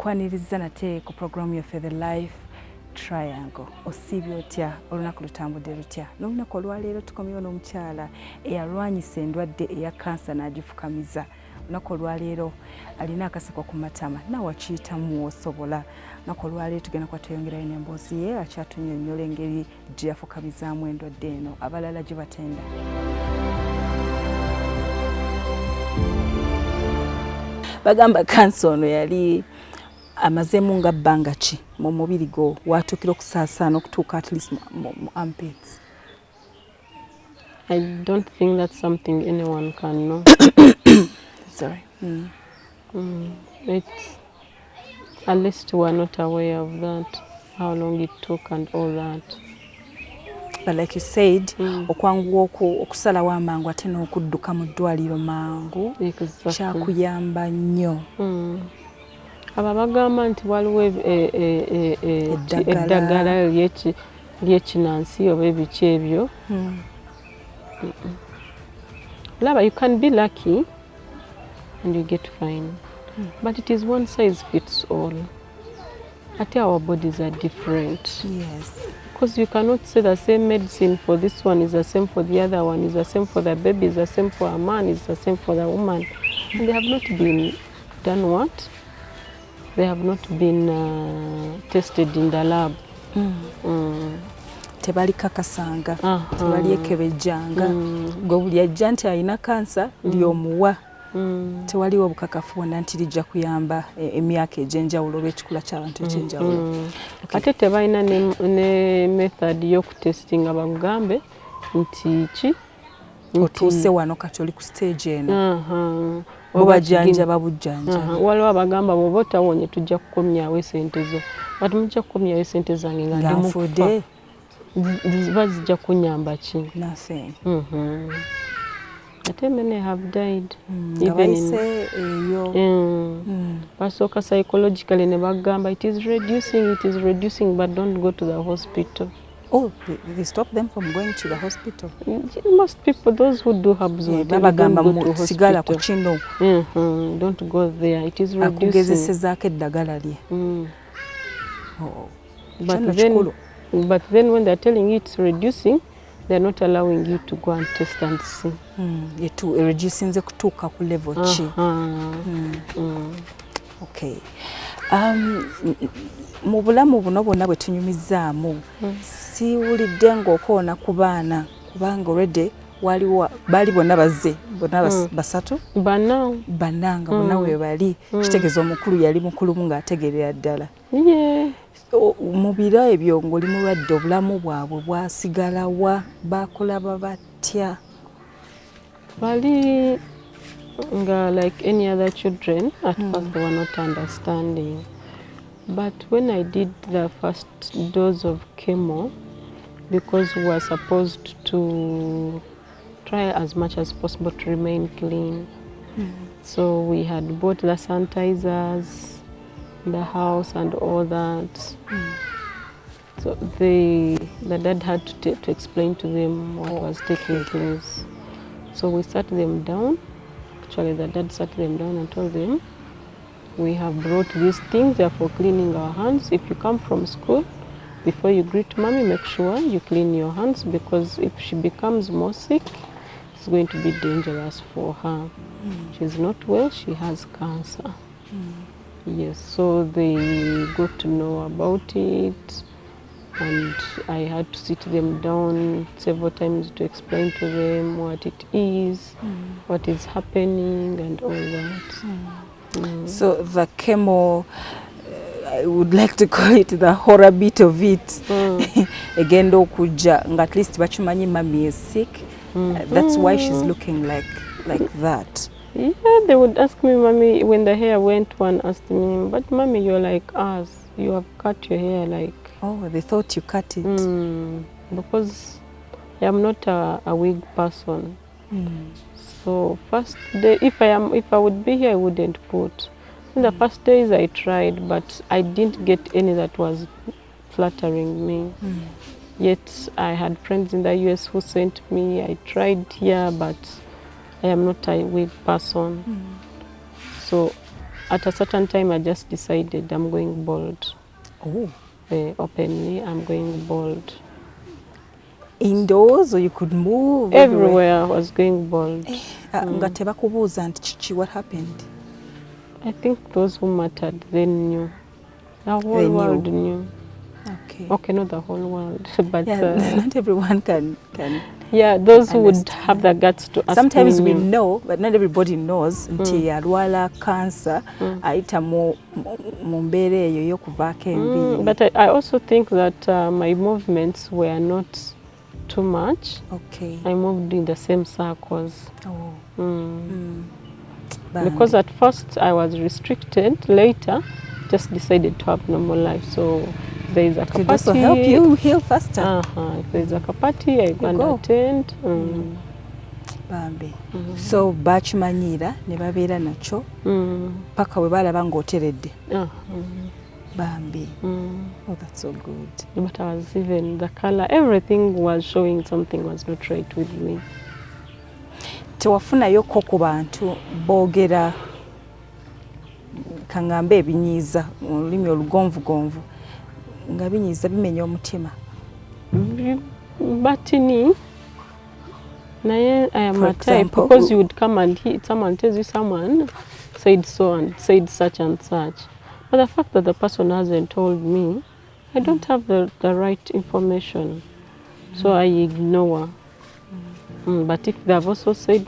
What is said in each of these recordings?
tukwaniriza nate ku program yaffe The Life Triangle. Osiibye otya olunaku lutambudde lutya? N'olunaku olwaleero tukomyewo n'omukyala eyalwanyisa endwadde eya kansa n'agifukamiza. Olunaku olwaleero alina akaseko ku matama naawe akiyitamu w'osobola. Olunaku olwaleero tugenda kuba tweyongerayo n'emboozi ye akyatunnyonnyola engeri gye yafukamizaamu endwadde eno abalala gye batenda. Bagamba kansa ono yali amazemu nga bbanga ki mu mubiri gwo watuukira okusaasaana okutuuka at least mu armpits? I don't think that's something anyone can know. Sorry. It's, at least we are not aware of that, how long it took and all that. But like you said, okwanguwa okusalawo amangu ate n'okudduka mu ddwaliro mangu kyakuyamba nnyo. Aba bagamba nti waliwo eddagala ly'ekinansi oba ebiki ebyo. Laba, you can be lucky and you get fine. But it is one size fits all. Ate our bodies are different. Yes. Because you cannot say the same medicine for this one is the same for the other one, is the same for the baby, is the same for a man, is the same for the woman. And they have not been done what? They have not been tested in the lab. Tebali kakasanga, tebali ekebejjanga. Gwe buli ajja nti alina kansa lyomuwa. Tewaliwo obukakafu bwonna nti lijja kuyamba emyaka egy'enjawulo olw'ekikula ky'abantu ekyenjawulo. Ate tebalina ne method y'okutestinga bakugambe nti ki? Otuuse wano kati oli ku stage eno. Bubajjanjaba bujjanjaba. Waliwo abagamba bw'oba otawonye tujja kukomyawo esente zo. Kati mujja kukomyawo esente zange nga ndi mu kufa. Ziba zijja kunnyamba ki? Nothing. Ate many have died. Basooka psychologically ne bagamba it is reducing, but don't go to the hospital. Oh, they stop them from going to the hospital? Most people, those who do herbs, don't go to hospital. Don't go there. It is reducing. But then when they're telling you it's reducing, they're not allowing you to go and test and see. Reducing the kutuka ku level chi. Okay. Mu bulamu buno bwonna bwe tunyumizaamu siwulidde ng'okoona ku baana kubanga already baali bonna bazze bonna basatu bannanga bonna we bali kitegeeza omukulu yali mukulumu ng'ategerera ddala. Mu biro ebyo ng'oli mulwadde obulamu bwabwe bwasigalawa baakulaba batya? Bali nga like any other children, at first they were not understanding. But when I did the first dose of chemo, because we were supposed to try as much as possible to remain clean. So we had bought the sanitizers in the house and all that. So the dad had to explain to them what was taking place. So we sat them down. Actually, the dad sat them down and told them, we have brought these things, they are for cleaning our hands. If you come from school, before you greet mommy, make sure you clean your hands, because if she becomes more sick, it's going to be dangerous for her. She's not well, she has cancer. Yes, so they got to know about it, and I had to sit them down several times to explain to them what it is, what is happening, and all that. So the chemo, I would like to call it the horror bit of it. Again, at least bachumanyi mommy is sick. That's why she's looking like that. Yeah, they would ask me, mommy, when the hair went, one asked me, but mommy, you're like us. You have cut your hair like... Oh, they thought you cut it. Because I'm not a wig person. So first day, if I would be here, I wouldn't put. In the first days I tried, but I didn't get any that was flattering me. Yet I had friends in the US who sent me. I tried here, but I am not a wig person. So at a certain time I just decided I'm going bald. Oh. Openly, I'm going bald. Indoors, or you could move everywhere? I was going bald. Nga tebakubuuza nti kiki, what happened? I think those who mattered then knew. The whole They world knew. knew. Okay, not the whole world, but not everyone can. Yeah, those who would understand. have the guts to ask Sometimes me we knew. know, but not everybody knows. Nti yalwala cancer, ayita mu mbeera eyo y'okuvaako enviiri. But I also think that my movements were not too much. Okay. I moved in the same circles. Oh. Because at first I was restricted, later just decided to have normal life. So if there is a Could party, also help you heal faster. If there is a party, I go and attend. Bambi. So bakimanyira ne babeera nakyo paka we balaba ng'oteredde. Bambi. Oh, that's so good. But I was even, the color, everything was showing something was not right with me. Tewafunayoko ku bantu boogera kangambe ebinyiiza mu lulimi olugonvugonvu nga binyiiza bimenya omutima? Batini, naye I am a type, because you would come and someone tells you someone said so and said such and such. But the fact that the person hasn't told me, I don't have the right information. So I ignore. But if they have also said,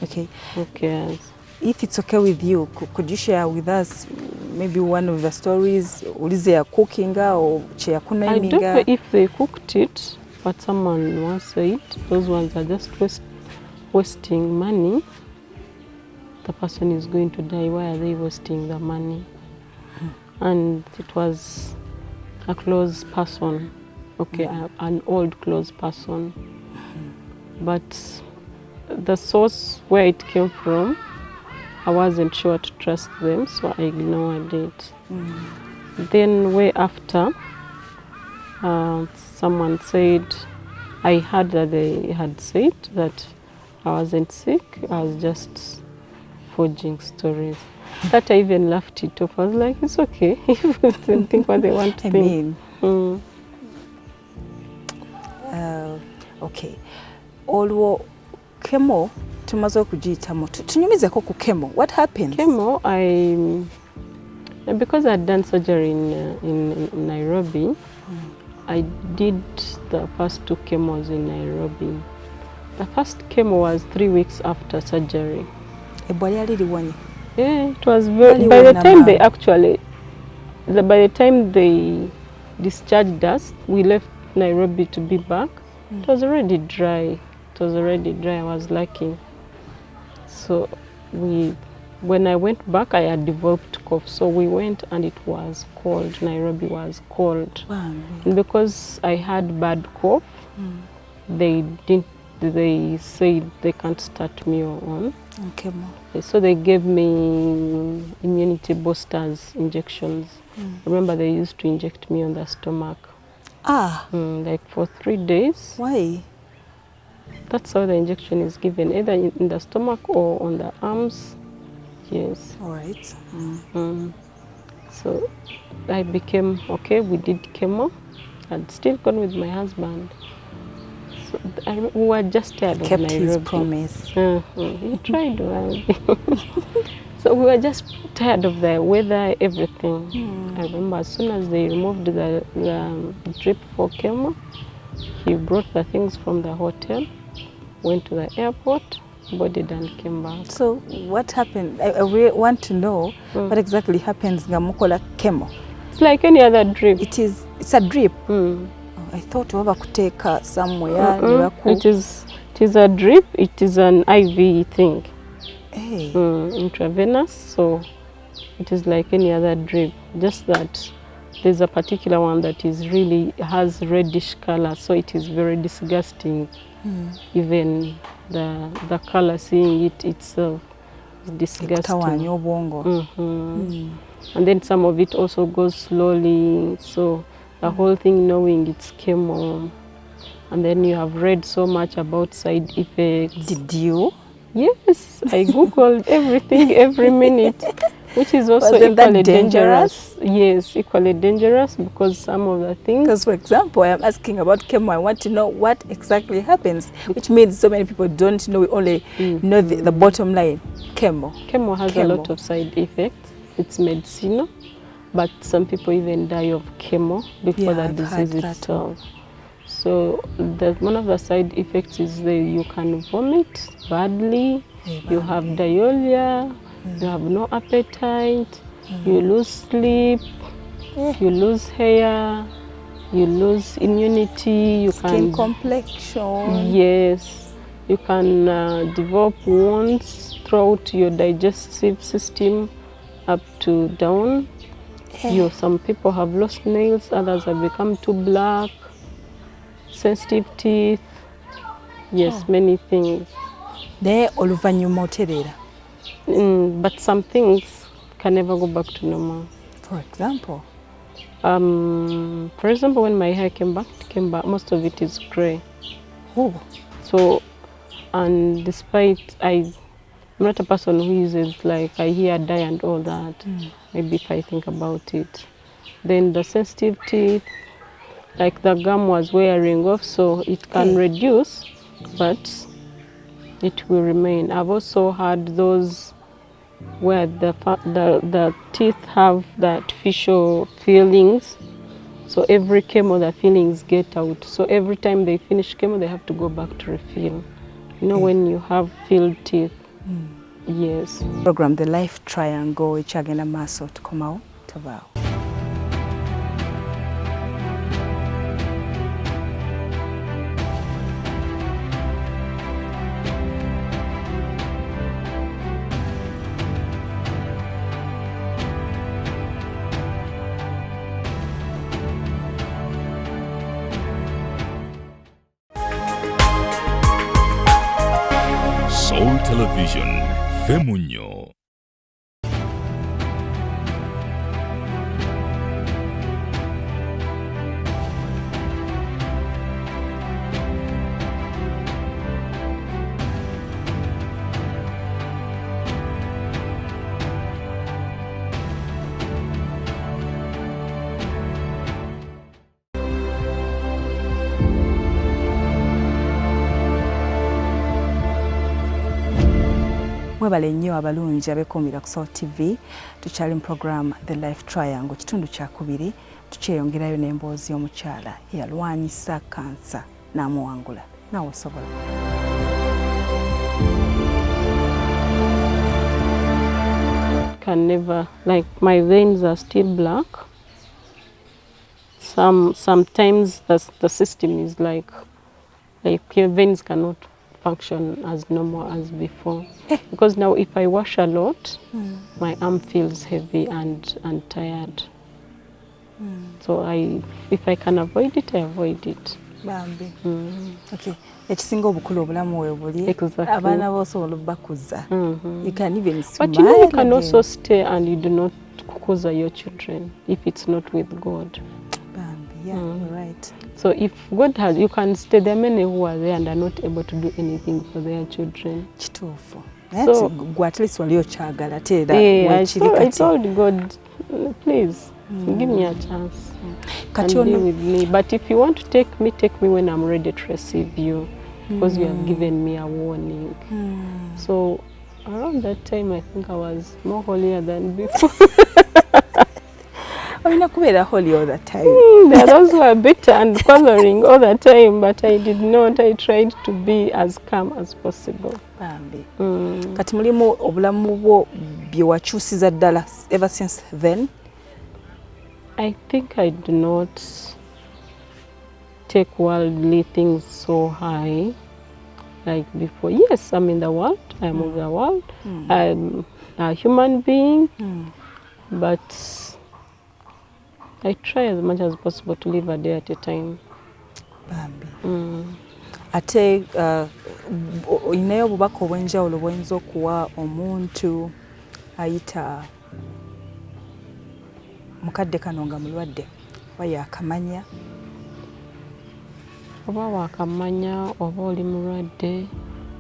Okay. Okay. If it's okay with you, could you share with us maybe one of the stories? Ulize ya cooking or cheyakunaiminga? I don't know if they cooked it, but someone once said those ones are just wasting money. The person is going to die. Why are they wasting the money? And it was a close person. Okay, an old close person. But the source where it came from, I wasn't sure to trust them, so I ignored it. Then way after, someone said, I heard that they had said that I wasn't sick, I was just forging stories. That I even laughed it off. I was like, it's okay, if they think what they want to think. Okay. Olwo chemo tumaze okugiyitamu, tunyumizeko ku chemo. What happens? Chemo, because I had done surgery in Nairobi, I did the first 2 chemos in Nairobi. The first chemo was 3 weeks after surgery. Yeah, it was very, by the time they discharged us, we left Nairobi to be back. It was already dry. I was lucky. So when I went back, I had developed cough. So we went and it was cold. Nairobi was cold. Wow. And because I had bad cough, they said they can't start me on. Okay. So they gave me immunity boosters injections. Remember, they used to inject me on the stomach. Like for 3 days. Why? That's how the injection is given, either in the stomach or on the arms. Yes. All right. So I became okay. We did chemo. I'd still gone with my husband. So we were just tired of Nairobi. Kept his promise. He tried well. So we were just tired of the weather, everything. I remember as soon as they removed the drip for chemo, he brought the things from the hotel, went to the airport, boarded and came back. So what happened? I really want to know what exactly happens ngamukola chemo. It's like any other drip. It's a drip. I thought we have to take somewhere. It is a drip. It is an IV thing. Hey. Intravenous, so it is like any other drip, just that there's a particular one that is really has reddish color, so it is very disgusting. Even the color, seeing it itself is disgusting. And then some of it also goes slowly, so the whole thing knowing it's chemo, and then you have read so much about side effects. Did you? Yes, I googled everything every minute. which is also Wasn't that equally dangerous? Yes, equally dangerous, because some of the things. Because, for example, I am asking about chemo. I want to know what exactly happens, which means so many people don't know. We only know the bottom line. Chemo. Chemo has a lot of side effects. It's medicinal, but some people even die of chemo before the disease itself. So one of the side effects is that you can vomit badly, you have diarrhea, you have no appetite, you lose sleep, you lose hair, you lose immunity, you Skin can complexion. Yes, you can develop wounds throughout your digestive system up to down. Some people have lost nails, others have become too black, sensitive teeth. Yes, many things. But some things can never go back to normal. For example? For example, when my hair came back, most of it is gray. So, and despite I'm not a person who uses like I hear dye and all that, maybe if I think about it. Then the sensitive teeth, like the gum was wearing off, so it can reduce, but it will remain. I've also had those where the teeth have the artificial fillings. So every chemo, the fillings get out. So every time they finish chemo, they have to go back to refill. You know, when you have filled teeth. Yes. Program The Life Triangle, which agenda maso tukomao tabao. Soul Television, Femunyo. Mwebale nnyo abalungi abeekuumira ku Soul TV. Tukyali mu program The Life Triangle, kitundu kyakubiri. Tukyeyongerayo n'emboozi y'omukyala eyalwanyisa kansa n'amuwangula. Naawe osobola. Can never, like my veins are still black. Sometimes the system is like your veins cannot function as normal as before. Because now if I wash a lot, my arm feels heavy and tired. So if I can avoid it, I avoid it. Bambi. Okay. Ekisinga obukulu obulamu we buli. Exactly. Abaana b'osobola okubakuza. You can even smile. But you know, you can also stay and you do not kukuza your children if it's not with God. Bambi, yeah, you're right. So if God has, you can stay. There are many who are there and are not able to do anything for their children. Kituufu. So, at least wali okyagala teera I told God, please give me a chance and be with me. But if you want to take me when I'm ready to receive you, because you have given me a warning. So around that time, I think I was more holier than before. Olina kubeera holy all the time. There are those who are bitter and coloring all the time, but I did not. I tried to be as calm as possible. Bambi. Kati mulimu obulamu bwo bye wakyusiza ddala ever since then? I think I do not take worldly things so high like before. Yes, I'm in the world. I'm of the world. I'm a human being, but I try as much as possible to live a day at a time. Bambi. Ate olinayo obubaka obw'enjawulo bw'oyinza okuwa omuntu ayita mukadde kano nga mulwadde oba yakamanya? Oba wakamanya oba oli mulwadde,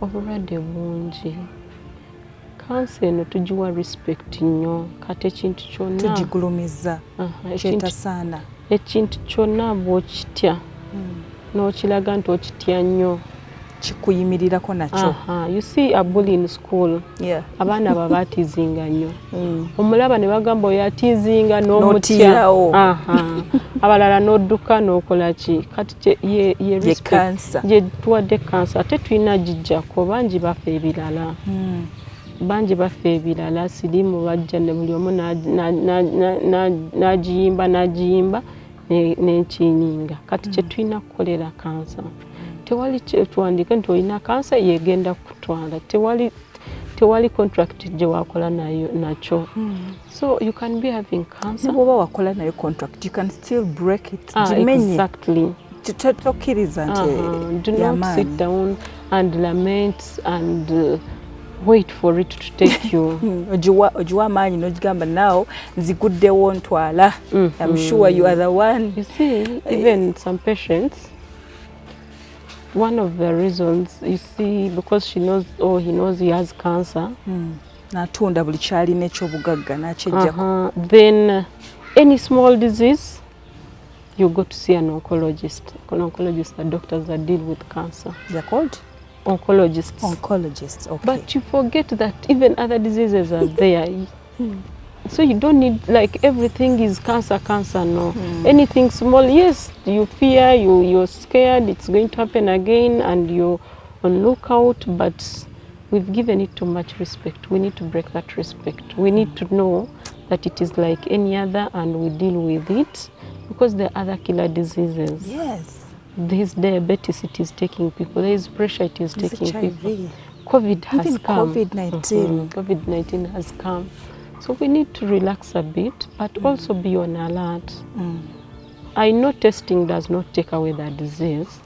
obulwadde bungi. kansa eno tugiwa respect nnyo kati ekintu kyonna tugigulumiza kyetasaana ekintu kyonna bw'okitya n'okiraga nti okitya nnyo kikuyimirirako nakyo. You see a bully in school, abaana aba baatiizinga nnyo omulaba ne bagamba oyo atiizinga n'omutya abalala n'odduka n'okola ki kati ye kansa gye tuwadde kansa ate tulina gijjako bangi bafa ebirala bangi bafa ebirala sirimu bajja ne buli omu n'agiyimba n'ekiyininga kati kye tulina kukolera kansa tewali tuwandike nti olina kansa yegenda kutwala tewali contract gye wakola nakyo so you can be having cancer bwoba wakola nayo contract you can still break it exactly tokiriza nti do not sit down and lament and wait for it to take you ojiwa amaanyi n'ogigamba now nziguddewo ntwala I'm sure you are the one. You see even some patients one of the reasons you see because she knows or he knows he has cancer natunda buli kyalina ekyobugagga nakyejjako then any small disease you go to see an oncologist. Oncologists are doctors that deal with cancer. They're called oncologists. Okay. But you forget that even other diseases are there. So you don't need like everything is cancer no. Anything small, yes, you fear, you're scared it's going to happen again and you're on lookout, but we've given it too much respect. We need to break that respect. We need to know that it is like any other and we deal with it because there are other killer diseases. Yes. There is diabetes, it is taking people. There is pressure, it is taking people. COVID has even come. COVID-19. COVID-19 has come. So we need to relax a bit, but also be on alert. I know testing does not take away the disease,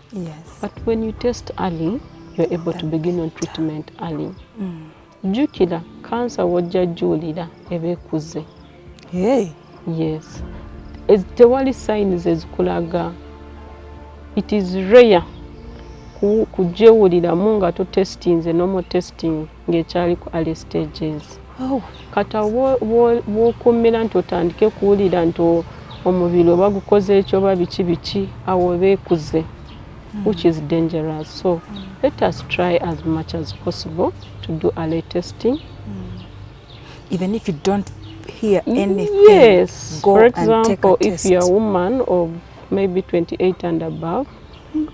but when you test early, you're able to begin on treatment early. Jukira, cancer wajja julira ebekuze. Yes. Tewali signs ezikulaga. It is rare kujewuliramu nga to testinze normal testing ng'ekyali ku early stages. Kata w'okummira nti otandike kuwulira nti omubiri oba gukoze ekyo oba biki awo beekuze, which is dangerous. So let us try as much as possible to do early testing. Even if you don't hear anything, yes. Go for example, and take a if test. You're a woman of maybe 28 and above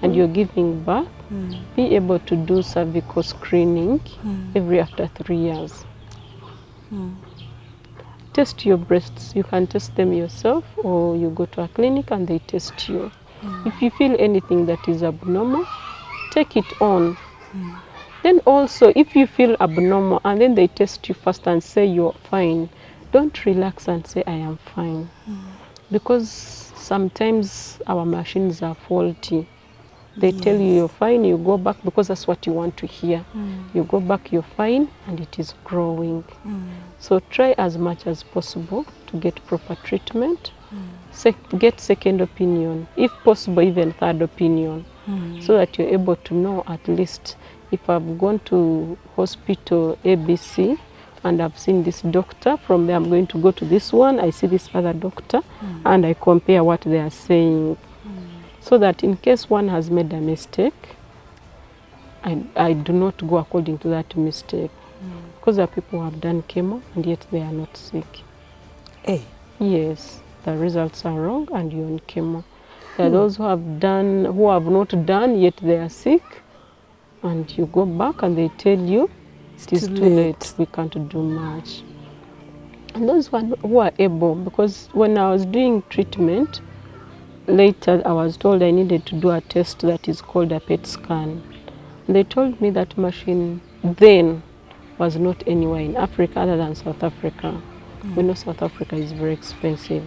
and you're giving birth, be able to do cervical screening every after 3 years. Test your breasts. You can test them yourself or you go to a clinic and they test you. If you feel anything that is abnormal, take it on. Then also if you feel abnormal and then they test you first and say you're fine, don't relax and say I am fine. Because sometimes our machines are faulty. They tell you you're fine, you go back because that's what you want to hear. You go back, you're fine, and it is growing. So try as much as possible to get proper treatment. Get second opinion, if possible even third opinion, so that you're able to know at least if I've gone to hospital ABC and I've seen this doctor, from there I'm going to go to this one, I see this other doctor, and I compare what they are saying. So that in case one has made a mistake, I do not go according to that mistake. Because there are people who have done chemo and yet they are not sick. Yes, the results are wrong and you're on chemo. There are those who have not done yet they are sick, and you go back and they tell you it is too late, we can't do much. And those who are able, because when I was doing treatment, later I was told I needed to do a test that is called a PET scan. And they told me that machine then was not anywhere in Africa other than South Africa. We know South Africa is very expensive.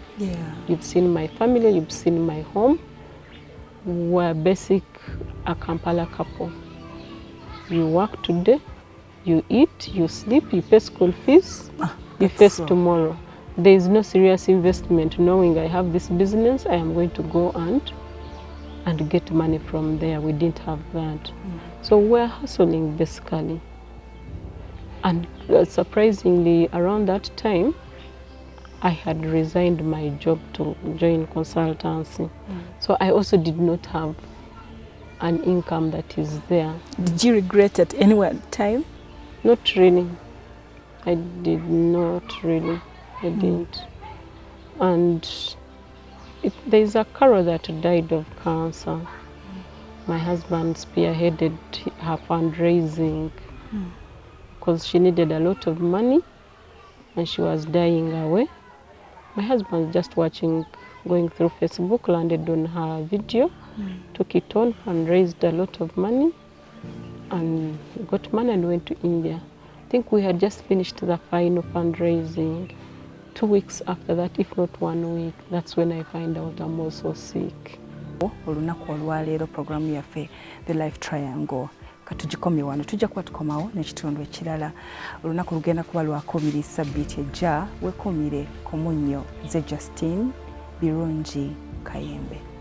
You've seen my family, you've seen my home. We're a Kampala couple. You work today, you eat, you sleep, you pay school fees, you face tomorrow. There is no serious investment knowing I have this business, I am going to go and get money from there. We didn't have that. So we're hustling basically. And surprisingly, around that time, I had resigned my job to join consultancy. So I also did not have an income that is there. Did you regret at any one time? Not really. I did not really. I didn't. And there is a Carol that died of cancer. My husband spearheaded her fundraising because she needed a lot of money and she was dying away. My husband just watching, going through Facebook, landed on her video, took it on and raised a lot of money and got money and went to India. I think we had just finished the final fundraising. 2 weeks after that, if not 1 week, that's when I find out I'm also sick. Olunaku olwaleero programu yaffe The Life Triangle katugikomye wano, tujja kuba tukomawo n'ekitundu ekirala. Olunaku lugenda kuba lwakumira Sabbiiti ejja, weekumire ku munnyo ze Justine Birungi Kayembe.